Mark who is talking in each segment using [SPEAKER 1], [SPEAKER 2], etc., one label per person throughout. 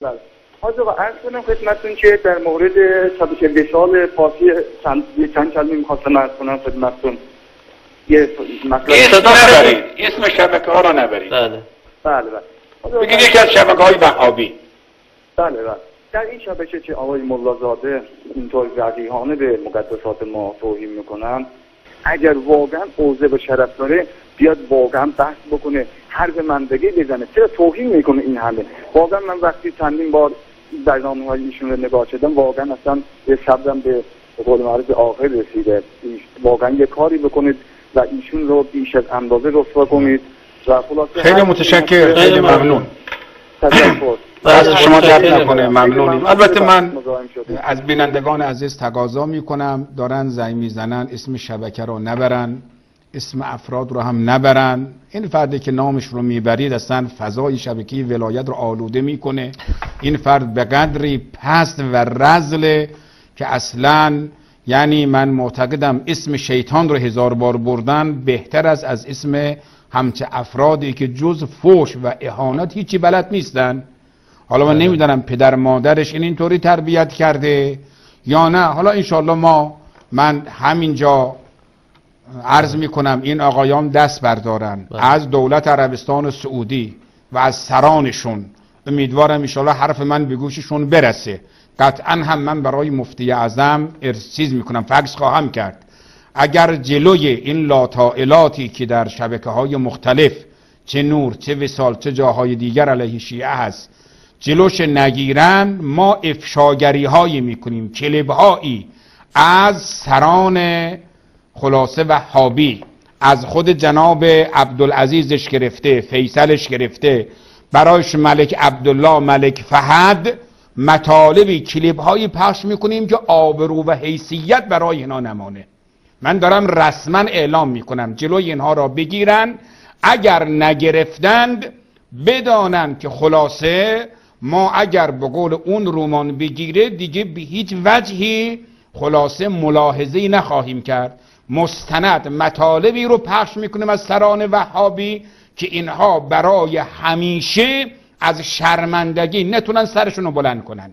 [SPEAKER 1] بله. حاج آقا عرض کنم خدمتتون که در مورد شبکه وصال فارسی چند کلمه می‌خواستم عرض کنم خدمتتون. یه
[SPEAKER 2] مطلب نبرید، اسم شبکه ها را نبرید.
[SPEAKER 1] بله بله.
[SPEAKER 2] بگید یکی از شبکه‌های وهابی.
[SPEAKER 1] بله بله. در این شبکه که آقای ملازاده اینطور وقیحانه به مقدسات ما توهین میکنن، اگر واقعا عرضه به شرف داره بیاد واقعا بحث بکنه، حرف منطقی بزنه. چرا توهین میکنه این همه؟ واقعا من وقتی چندین بار برنامه‌های ایشون رو نگاه کردم واقعا اصلا یه صبرم به قول معروف آخر رسیده. واقعا یه کاری بکنید و ایشون رو بیش از اندازه رسوا کنید و خلاصه
[SPEAKER 2] خیلی متشکرم، خیلی ممنون.
[SPEAKER 1] تشکر.
[SPEAKER 2] دست شما درد نکنه، ممنونیم. البته من از بینندگان عزیز تقاضا میکنم دارن زنگ میزنن اسم شبکه رو نبرن، اسم افراد رو هم نبرن. این فردی که نامش رو میبرید اصلا فضای شبکه ولایت رو آلوده میکنه. این فرد به قدری پست و رذله که اصلا یعنی من معتقدم اسم شیطان رو 1000 بار بردن بهتر از اسم همچه افرادی که جز فوش و اهانت هیچی بلد نیستن. حالا من نمیدونم پدر مادرش اینطوری تربیت کرده یا نه. حالا انشالله من همینجا عرض میکنم این آقایان دست بردارن از دولت عربستان سعودی و از سرانشون. امیدوارم انشالله حرف من به گوششون برسه. قطعا هم من برای مفتی اعظم چیز میکنم، فکس خواهم کرد. اگر جلوی این لاطائلاتی که در شبکه‌های مختلف چه نور چه وصال چه جاهای دیگر علیه شیعه هست جلوش نگیرن، ما افشاگری هایی میکنیم، کلیب هایی از سران خلاصه وهابی، از خود جناب عبدالعزیزش گرفته، فیصلش گرفته، برایش ملک عبدالله، ملک فهد، مطالبی کلیب هایی پخش میکنیم که آبرو و حیثیت برای اینا نمانه. من دارم رسما اعلام میکنم جلوی اینها را بگیرن. اگر نگرفتند بدانند که خلاصه ما اگر به قول اون رومان بگیره دیگه به هیچ وجهی خلاصه ملاحظه‌ای نخواهیم کرد. مستند مطالبی رو پخش میکنیم از سران وهابی که اینها برای همیشه از شرمندگی نتونن سرشون رو بلند کنن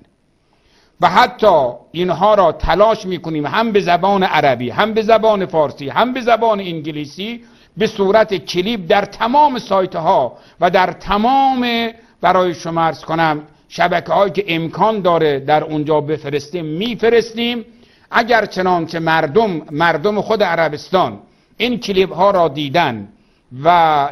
[SPEAKER 2] و حتی اینها را تلاش میکنیم هم به زبان عربی، هم به زبان فارسی، هم به زبان انگلیسی به صورت کلیپ در تمام سایت ها و در تمام برای شما عرض کنم شبکه هایی که امکان داره در اونجا بفرستیم میفرستیم. اگر چنانچه مردم خود عربستان این کلیپ ها را دیدن و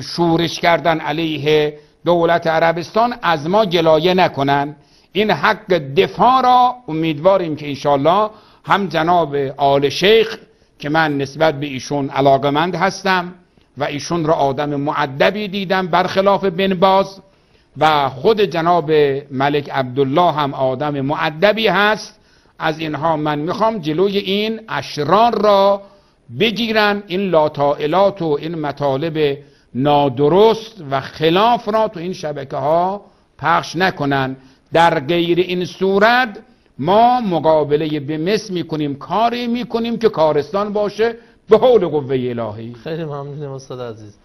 [SPEAKER 2] شورش کردن علیه دولت عربستان از ما گلایه نکنن. این حق دفاع را امیدواریم که انشالله هم جناب آل شیخ که من نسبت به ایشون علاقمند هستم و ایشون را آدم مؤدبی دیدم برخلاف بن باز و خود جناب ملک عبدالله هم آدم مؤدبی هست. از اینها من میخوام جلوی این اشرار را بگیرن، این لاطائلات و این مطالب نادرست و خلاف را تو این شبکه ها پخش نکنن. در غیر این صورت ما مقابله به مثل میکنیم، کاری میکنیم که کارستان باشه به حول قوه الهی.
[SPEAKER 3] خیلی ممنونم استاد عزیز.